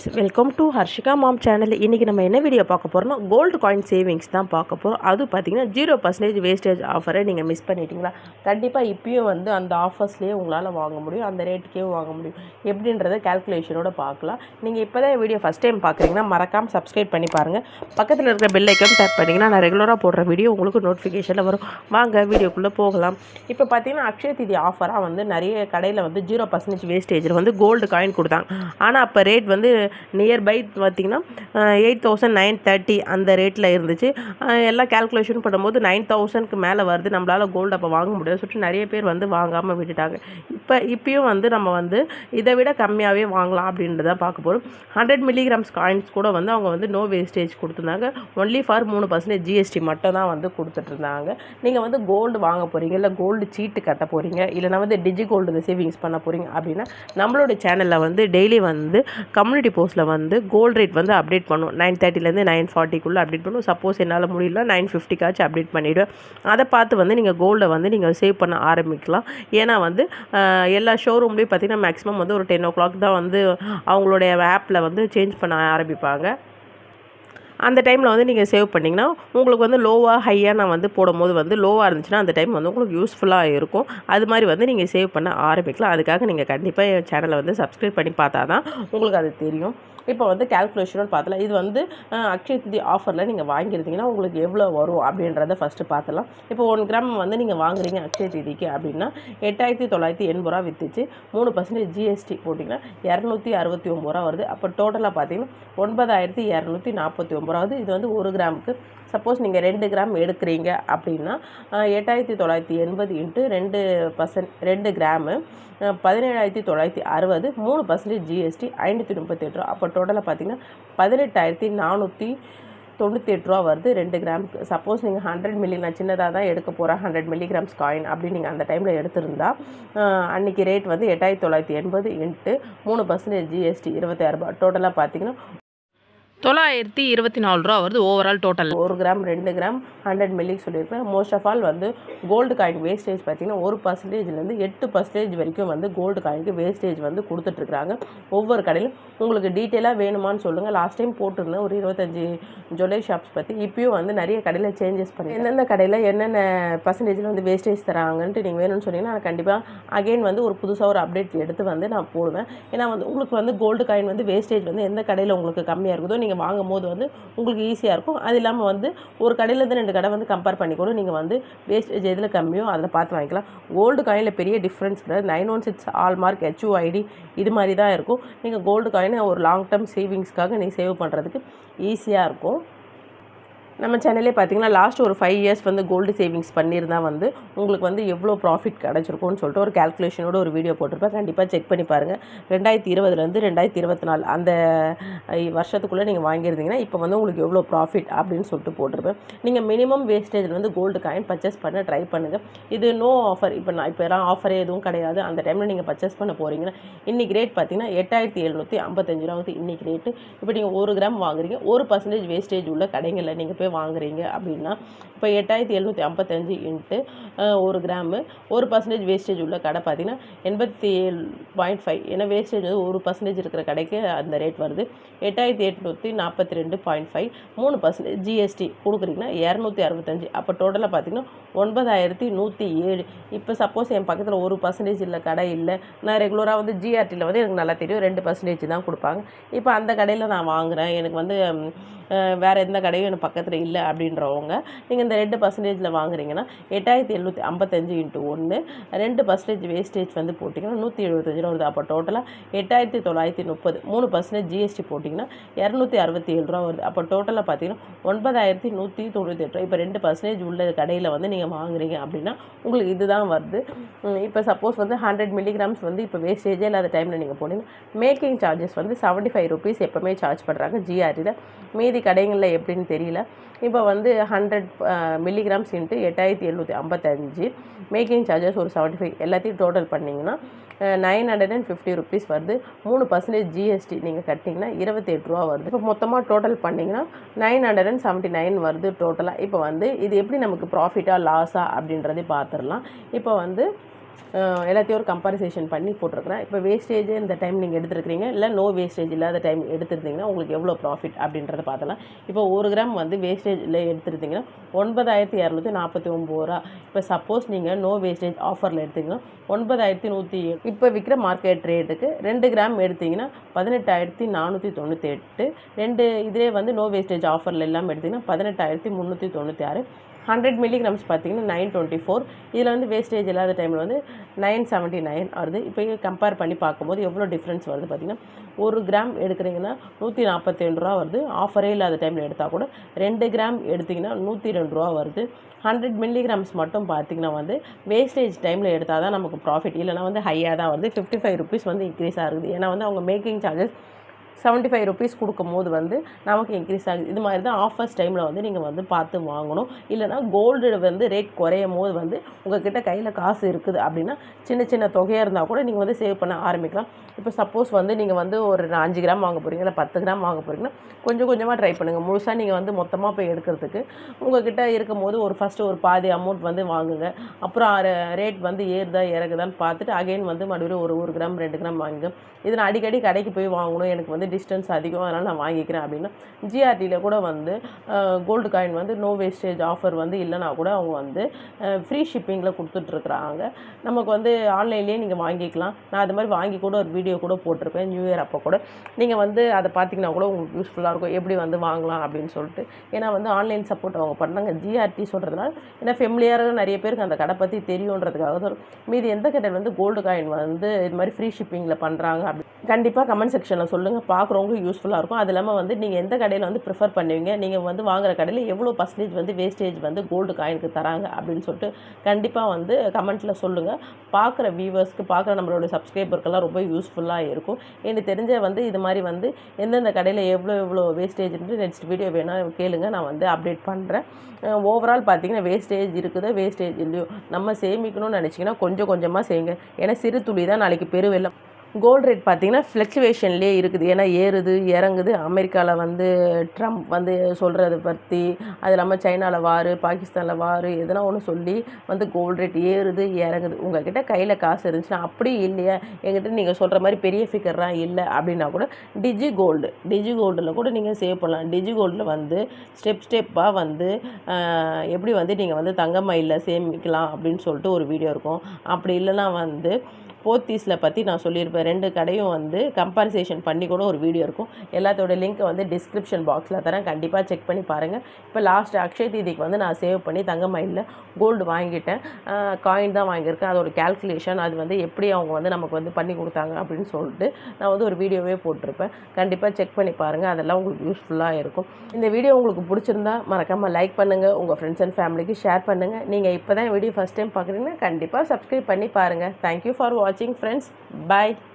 Friends, welcome to Harshika mom channel. இன்றைக்கி நம்ம என்ன வீடியோ பார்க்க போகிறோம்னா கோல்டு காயின் சேவிங்ஸ் தான் பார்க்க போகிறோம். அது பார்த்திங்கன்னா 0% வேஸ்டேஜ் ஆஃபரை நீங்கள் மிஸ் பண்ணிட்டீங்களா? கண்டிப்பாக இப்பயும் வந்து அந்த ஆஃபர்ஸ்லேயே உங்களால் வாங்க முடியும், அந்த ரேட்டுக்கே வாங்க முடியும். எப்படின்றத கேல்குலேஷனோட பார்க்கலாம். நீங்கள் இப்போ தான் வீடியோ ஃபஸ்ட் டைம் பார்க்குறீங்கன்னா மறக்காமல் சப்ஸ்கிரைப் பண்ணி பாருங்கள். பக்கத்தில் இருக்கிற பெல் ஐக்கான் டேப் பண்ணிங்கன்னா நான் ரெகுலராக போடுற வீடியோ உங்களுக்கு நோட்டிஃபிகேஷனில் வரும். வாங்க வீடியோக்குள்ளே போகலாம். இப்போ பார்த்திங்கன்னா அக்ஷய திதி ஆஃபராக வந்து நிறைய கடையில் வந்து 0% வேஸ்டேஜில் வந்து கோல்டு காயின் கொடுத்தாங்க. ஆனால் அப்போ ரேட் வந்து நியர்பை பார்த்திங்கன்னா 8,930 அந்த ரேட்டில் இருந்துச்சு. எல்லாம் கேல்குலேஷன் பண்ணும்போது 9,000க்கு மேலே வருது, நம்மளால் கோல்டு அப்போ வாங்க முடியாது சொல்லிட்டு நிறைய பேர் வந்து வாங்காமல் விட்டுட்டாங்க. இப்பயும் வந்து நம்ம வந்து இதை விட கம்மியாகவே வாங்கலாம் அப்படின்றத பார்க்க போகிறோம். 100 மில்லிகிராம்ஸ் காயின்ஸ் கூட வந்து அவங்க வந்து நோ வேஸ்டேஜ் கொடுத்துருந்தாங்க. ஒன்லி ஃபார் 3% ஜிஎஸ்டி மட்டும் தான் வந்து கொடுத்துட்ருந்தாங்க. நீங்கள் வந்து கோல்டு வாங்க போகிறீங்க, இல்லை கோல்டு சீட்டு கட்ட போகிறீங்க, இல்லைனா வந்து டிஜி கோல்டு சேவிங்ஸ் பண்ண போகிறீங்க அப்படின்னா நம்மளோட சேனலில் வந்து டெய்லி வந்து கம்யூனிட்டி போஸ்ட்டில் வந்து கோல்டு ரேட் வந்து அப்டேட் பண்ணும். 930லேருந்து 940க்குள்ளே அப்டேட் பண்ணும். சப்போஸ் என்னால் முடியல 950காச்சும் அப்டேட் பண்ணிவிடுவேன். அதை பார்த்து வந்து நீங்கள் கோல்டை வந்து நீங்கள் சேவ் பண்ண ஆரம்பிக்கலாம். ஏன்னா வந்து எல்லா ஷோரூம்லேயும் பார்த்திங்கன்னா மேக்ஸிமம் வந்து ஒரு 10 o'clock தான் வந்து அவங்களுடைய ஆப்பில் வந்து சேஞ்ச் பண்ண ஆரம்பிப்பாங்க. அந்த டைமில் வந்து நீங்கள் சேவ் பண்ணிங்கன்னா உங்களுக்கு வந்து லோவாக ஹையாக நான் வந்து போடும்போது வந்து லோவாக இருந்துச்சுன்னா அந்த டைம் வந்து உங்களுக்கு யூஸ்ஃபுல்லாக இருக்கும். அது மாதிரி வந்து நீங்கள் சேவ் பண்ண ஆரம்பிக்கலாம். அதுக்காக நீங்கள் கண்டிப்பாக என் சேனலை வந்து சப்ஸ்கிரைப் பண்ணி பார்த்தா தான் உங்களுக்கு அது தெரியும். இப்போ வந்து கேல்குலேஷனோடு பார்த்தலாம். இது வந்து அக்ஷய திதி ஆஃபரில் நீங்கள் வாங்கியிருந்தீங்கன்னா உங்களுக்கு எவ்வளோ வரும் அப்படின்றத ஃபஸ்ட்டு பார்த்துலாம். இப்போ 1 கிராம் வந்து நீங்கள் வாங்குறீங்க அக்ஷய திதிக்கு அப்படின்னா 8,980 விற்றுச்சு. 3% ஜிஎஸ்டி போட்டிங்கன்னா 269 வருது. அப்போ டோட்டலாக பார்த்தீங்கன்னா 9,249 வருது. இது வந்து 1 கிராமுக்கு. சப்போஸ் நீங்கள் 2 கிராம் எடுக்கிறீங்க அப்படின்னா 8,980 இன்ட்டு 2 கிராமு 17,960, 3% ஜிஎஸ்டி 538 ரூபா. அப்போ டோட்டலாக பார்த்தீங்கன்னா 18,498 ரூபா வருது 2 கிராமுக்கு. சப்போஸ் நீங்கள் 100 மில்லி, நான் சின்னதாக தான் எடுக்க போகிறேன் 100 மில்லிகிராம்ஸ் காயின் அப்படின்னு நீங்கள் அந்த டைமில் எடுத்திருந்தா அன்றைக்கி ரேட் வந்து 8,980 இன்ட்டு 3% ஜிஎஸ்டி 26 ரூபா. டோட்டலாக பார்த்தீங்கன்னா 924 ரூபா வருது ஓவரால் டோட்டல். 1 கிராம் 2 கிராம் 100 மில்லிக்கு சொல்லியிருப்பேன். மோஸ்ட் ஆஃப் ஆல் வந்து கோல்டு காயின் வேஸ்டேஜ் பார்த்திங்கன்னா 1%லேருந்து 8% வரைக்கும் வந்து கோல்டு காயினுக்கு வேஸ்டேஜ் வந்து கொடுத்துட்ருக்குறாங்க ஒவ்வொரு கடையிலும். உங்களுக்கு டீட்டெயிலாக வேணுமான்னு சொல்லுங்கள். லாஸ்ட் டைம் போட்டிருந்தேன் ஒரு 25 ஜுவல்லரி ஷாப்ஸ் பற்றி. இப்பயும் வந்து நிறைய கடையில் சேஞ்சஸ் பண்ணி எந்தெந்த கடையில் என்னென்ன பர்சன்டேஜில் வந்து வேஸ்டேஜ் தராங்கன்ட்டு நீங்கள் வேணும்னு சொன்னீங்கன்னா நான் கண்டிப்பாக அகெயின் வந்து ஒரு புதுசாக ஒரு அப்டேட் எடுத்து வந்து நான் போடுவேன். ஏன்னா வந்து உங்களுக்கு வந்து கோல்டு காயின் வந்து வேஸ்டேஜ் வந்து எந்த கடையில் உங்களுக்கு கம்மியாக இருக்குதோ நீங்கள் வாங்கும்போது வந்து உங்களுக்கு ஈஸியாக இருக்கும். அது இல்லாமல் வந்து ஒரு கடையிலேருந்து 2 கடை வந்து கம்பேர் பண்ணி கூட நீங்கள் வந்து வேஸ்டேஜ் எதில் கம்மியோ அதில் பார்த்து வாங்கிக்கலாம். கோல்டு காயினில் பெரிய டிஃப்ரென்ஸ் கிடையாது. 916 ஹால்மார்க் HUID இது மாதிரி தான் இருக்கும். நீங்கள் கோல்டு காயினை ஒரு லாங் டேர்ம் சேவிங்ஸ்க்காக நீங்கள் சேவ் பண்ணுறதுக்கு ஈஸியாக இருக்கும். நம்ம சேனல்லே பார்த்திங்கன்னா லாஸ்ட் ஒரு 5 இயர்ஸ் வந்து கோல்டு சேவிங்ஸ் பண்ணியிருந்தால் வந்து உங்களுக்கு வந்து எவ்வளோ ப்ராஃபிட் கிடச்சிருக்கும்னு சொல்லிட்டு ஒரு கேல்குலேஷனோட ஒரு வீடியோ போட்டிருப்பேன். கண்டிப்பாக செக் பண்ணி பாருங்கள். 2020லேருந்து 2024 அந்த வருஷத்துக்குள்ளே நீங்கள் வாங்கியிருந்தீங்கன்னா இப்போ வந்து உங்களுக்கு எவ்வளோ ப்ராஃபிட் அப்படின்னு சொல்லிட்டு போட்டிருப்பேன். நீங்கள் மினிமம் வேஸ்டேஜில் வந்து கோல்டு காயின் பர்ச்சேஸ் பண்ண ட்ரை பண்ணுங்கள். இது நோ ஆஃபர். இப்போ எல்லாம் ஆஃபரே எதுவும் கிடையாது. அந்த டைமில் நீங்கள் பர்ச்சேஸ் பண்ண போகிறீங்கன்னா இன்றைக்கி ரேட் பார்த்திங்கன்னா 8,755 ரூபா வந்து இன்றைக்கி ரேட்டு. இப்போ நீங்கள் 1 கிராம் வாங்குறீங்க, 1% வேஸ்டேஜ் உள்ள கடைகளில் நீங்கள் போய் வாங்குறீங்க அப்படின்னா இப்போ 8,755 இன்ட்டு 1 கிராமு 1% வேஸ்டேஜ் உள்ள கடை பார்த்திங்கன்னா 87.5. ஏன்னா வேஸ்டேஜ் வந்து 1% இருக்கிற கடைக்கு அந்த ரேட் வருது. 8,842.5 3% ஜிஎஸ்டி கொடுக்குறீங்கன்னா 265. அப்போ டோட்டலாக பார்த்திங்கன்னா 9,107. இப்போ சப்போஸ் என் பக்கத்தில் 1% இல்லை கடை இல்லை, நான் ரெகுலராக வந்து ஜிஆர்டியில் வந்து எனக்கு நல்லா தெரியும் 2% தான் கொடுப்பாங்க. இப்போ அந்த கடையில் நான் வாங்குகிறேன், எனக்கு வந்து வேறு எந்த கடையும் எனக்கு பக்கத்தில் இல்லை அப்படின்றவங்க நீங்கள் இந்த 2%ல் வாங்குறீங்கன்னா 8,755 இன்ட்டு 1 2% வேஸ்டேஜ் வந்து போட்டிங்கன்னா 175 ரூபா வருது. அப்போ டோட்டலாக 8,930 3% ஜிஎஸ்டி போட்டிங்கன்னா 267 ரூபா வருது. அப்போ டோட்டலாக பார்த்தீங்கன்னா 9,198 ரூபா. இப்போ 2% உள்ள கடையில் வந்து நீங்கள் வாங்குறீங்க அப்படின்னா உங்களுக்கு இதுதான் வருது. இப்போ சப்போஸ் வந்து 100 மில்லிகிராம்ஸ் வந்து இப்போ வேஸ்டேஜே இல்லாத டைமில் நீங்கள் போனீங்கன்னா மேக்கிங் சார்ஜஸ் வந்து 75 rupees எப்போவுமே சார்ஜ் பண்ணுறாங்க ஜிஆர்டியில். மீதி கடைகளில் எப்படின்னு தெரியல. இப்போ வந்து 100 மில்லிகிராம்ஸ் இன்ட்டு 8,755 மேக்கிங் சார்ஜஸ் ஒரு 75 எல்லாத்தையும் டோட்டல் பண்ணிங்கன்னா 950 rupees வருது. 3% ஜிஎஸ்டி நீங்கள் கட்டிங்கன்னா 28 ரூபா வருது. இப்போ மொத்தமாக டோட்டல் பண்ணிங்கன்னா 979 வருது டோட்டலாக. இப்போ வந்து இது எப்படி நமக்கு ப்ராஃபிட்டாக லாஸா அப்படின்றதே பார்த்துடலாம். இப்போ வந்து எல்லாத்தையும் ஒரு கம்பேரிசேஷன் பண்ணி போட்டிருக்கிறேன். இப்போ வேஸ்டேஜ் இந்த டைம் நீங்கள் எடுத்துருக்கிறீங்க, இல்லை நோ வேஸ்டேஜ் இல்லாத டைம் எடுத்துருந்தீங்கன்னா உங்களுக்கு எவ்வளோ ப்ராஃபிட் அப்படின்றத பார்த்தலாம். இப்போ 1 கிராம் வந்து வேஸ்டேஜில் எடுத்துருந்தீங்கன்னா 9249 ரூபா. இப்போ சப்போஸ் நீங்கள் நோ வேஸ்டேஜ் ஆஃபரில் எடுத்திங்கன்னா 9107. இப்போ விற்கிற மார்க்கெட் ரேட்டுக்கு 2 கிராம் எடுத்திங்கன்னா 18498. 2 இதிலே வந்து நோ வேஸ்டேஜ் ஆஃபரில் இல்லாமல் எடுத்திங்கன்னா 18396. 100 மில்லிகிராம்ஸ் பார்த்தீங்கன்னா 924. இதில் வந்து வேஸ்டேஜ் இல்லாத டைமில் வந்து 979 வருது. இப்போ கம்பேர் பண்ணி பார்க்கும்போது எவ்வளோ டிஃப்ரென்ஸ் வருது பார்த்தீங்கன்னா, 1 கிராம் எடுக்கிறீங்கன்னா 142 ரூபா வருது. ஆஃபரே இல்லாத டைமில் எடுத்தால் கூட 2 கிராம் எடுத்திங்கன்னா 102 ரூபா வருது. 100 மில்லிகிராம்ஸ் மட்டும் பார்த்திங்கன்னா வந்து வேஸ்டேஜ் டைமில் எடுத்தால் தான் நமக்கு ப்ராஃபிட், இல்லைனா வந்து ஹையாக தான் வருது. 55 ருபீஸ் வந்து இன்க்ரீஸ் ஆகுது. ஏன்னா வந்து அவங்க மேக்கிங் சார்ஜஸ் 75 ருபீஸ் கொடுக்கும்போது வந்து நமக்கு இன்க்ரீஸ் ஆகுது. இது மாதிரி தான் ஆஃபர்ஸ் டைமில் வந்து நீங்கள் வந்து பார்த்து வாங்கணும். இல்லைனா கோல்டு வந்து ரேட் குறையும் போது வந்து உங்கள்கிட்ட கையில் காசு இருக்குது அப்படின்னா சின்ன சின்ன தொகையாக இருந்தால் கூட நீங்கள் வந்து சேவ் பண்ண ஆரம்பிக்கலாம். இப்போ சப்போஸ் வந்து நீங்கள் வந்து ஒரு 5 கிராம் வாங்க போகிறீங்க, இல்லை 10 கிராம் வாங்க போகிறீங்கன்னா கொஞ்சம் கொஞ்சமாக ட்ரை பண்ணுங்கள். முழுசாக நீங்கள் வந்து மொத்தமாக போய் எடுக்கிறதுக்கு உங்கள்கிட்ட இருக்கும் போது ஃபஸ்ட்டு ஒரு பாதி அமௌண்ட் வந்து வாங்குங்க. அப்புறம் ரேட் வந்து ஏறுதா இறங்குதான்னு பார்த்துட்டு அகைன் வந்து மறுபடியும் ஒரு 1 கிராம் 2 கிராம் வாங்குங்க. இது நான் அடிக்கடி கடைக்கு போய் வாங்கணும், எனக்கு வந்து டிஸ்டன்ஸ் அதிகம், அதனால் நான் வாங்கிக்கிறேன் அப்படின்னா ஜிஆர்டியில் கூட வந்து கோல்டு காயின் வந்து நோ வேஸ்டேஜ் ஆஃபர் வந்து இல்லைனா கூட அவங்க வந்து ஃப்ரீ ஷிப்பிங்கில் கொடுத்துட்ருக்குறாங்க. நமக்கு வந்து ஆன்லைன்லேயே நீங்கள் வாங்கிக்கலாம். நான் அது மாதிரி வாங்கி கூட ஒரு வீடியோ கூட போட்டிருப்பேன் நியூ இயர் அப்போ கூட. நீங்கள் வந்து அதை பார்த்திங்கன்னா கூட உங்களுக்கு யூஸ்ஃபுல்லாக இருக்கும், எப்படி வந்து வாங்கலாம் அப்படின்னு சொல்லிட்டு. ஏன்னா வந்து ஆன்லைன் சப்போர்ட் அவங்க பண்ணாங்க. ஜிஆர்டி சொல்கிறதுனால ஏன்னா ஃபெமிலியராக நிறைய பேருக்கு அந்த கடை பற்றி தெரியுன்றதுக்காக தான். மீதி எந்த கடையில் வந்து கோல்டு காயின் வந்து இது மாதிரி ஃப்ரீ ஷிப்பிங்கில் பண்ணுறாங்க அப்படி கண்டிப்பாக கமெண்ட் செக்ஷனில் சொல்லுங்கள். பார்க்குறவங்க யூஸ்ஃபுல்லாக இருக்கும். அது இல்லாமல் வந்து நீங்கள் எந்த கடையில் வந்து ப்ரிஃபர் பண்ணுவீங்க, நீங்கள் வந்து வாங்குகிற கடையில் எவ்வளோ பர்சன்டேஜ் வந்து வேஸ்டேஜ் வந்து கோல்டு காயினுக்கு தராங்க அப்படின்னு சொல்லிட்டு கண்டிப்பாக வந்து கமெண்ட்டில் சொல்லுங்கள். பார்க்குற வியூவர்ஸ்க்கு, பார்க்குற நம்மளோட சப்ஸ்கிரைபருக்கெல்லாம் ரொம்ப யூஸ்ஃபுல்லாக இருக்கும். எனக்கு தெரிஞ்ச வந்து இது மாதிரி வந்து எந்தெந்த கடையில் எவ்வளோ வேஸ்டேஜ்ன்ட்டு நெக்ஸ்ட் வீடியோ வேணால் கேளுங்க, நான் வந்து அப்டேட் பண்ணுறேன். ஓவரால் பார்த்திங்கன்னா வேஸ்டேஜ் இருக்குது, வேஸ்டேஜ் இல்லையோ நம்ம சேமிக்கணும்னு நினச்சிங்கன்னா கொஞ்சம் கொஞ்சமாக செய்யுங்க. ஏன்னா சிறு துளி தான் நாளைக்கு பெருவெல்லம். கோல்டு ரேட் பார்த்திங்கன்னா ஃப்ளக்சுவேஷன்லேயே இருக்குது. ஏன்னா ஏறுது இறங்குது. அமெரிக்காவில் வந்து ட்ரம்ப் வந்து சொல்கிறத பற்றி, அது இல்லாமல் சைனாவில் வார், பாகிஸ்தானில் வார், எதனா ஒன்று சொல்லி வந்து கோல்டு ரேட் ஏறுது இறங்குது. உங்கள்கிட்ட கையில் காசு இருந்துச்சுன்னா, அப்படி இல்லையா எங்கிட்ட நீங்கள் சொல்கிற மாதிரி பெரிய ஃபிகர்லாம் இல்லை அப்படின்னா கூட டிஜி கோல்டில் கூட நீங்கள் சேவ் பண்ணலாம். டிஜி கோல்டில் வந்து ஸ்டெப்பாக வந்து எப்படி வந்து நீங்கள் வந்து தங்க மயிலில் சேமிக்கலாம் அப்படின்னு சொல்லிட்டு ஒரு வீடியோ இருக்கும். அப்படி இல்லைனா வந்து போத்தீஸில் பற்றி நான் சொல்லியிருப்பேன். 2 கடையும் வந்து கம்பேரிசேஷன் பண்ணி கூட ஒரு வீடியோ இருக்கும். எல்லாத்தோட லிங்க்கை வந்து டிஸ்கிரிப்ஷன் பாக்ஸில் தரேன், கண்டிப்பாக செக் பண்ணி பாருங்கள். இப்போ லாஸ்ட் அக்ஷய தீதிக்கு வந்து நான் சேவ் பண்ணி தங்க மயிலில் கோல்டு வாங்கிட்டேன். காயின் தான் வாங்கியிருக்கேன். அதோட கேல்குலேஷன் அது வந்து எப்படி அவங்க வந்து நமக்கு வந்து பண்ணி கொடுத்தாங்க அப்படின்னு சொல்லிட்டு நான் வந்து ஒரு வீடியோவே போட்டிருப்பேன். கண்டிப்பாக செக் பண்ணி பாருங்கள், அதெல்லாம் உங்களுக்கு யூஸ்ஃபுல்லாக இருக்கும். இந்த வீடியோ உங்களுக்கு பிடிச்சிருந்தா மறக்காமல் லைக் பண்ணுங்கள், உங்கள் ஃப்ரெண்ட்ஸ் அண்ட் ஃபேமிலிக்கு ஷேர் பண்ணுங்கள். நீங்கள் இப்போ தான் வீடியோ ஃபஸ்ட் டைம் பார்க்குறீங்கன்னா கண்டிப்பாக சப்ஸ்கிரைப் பண்ணி பாருங்கள். தேங்க்யூ ஃபார் வாட்சிங் friends. Bye.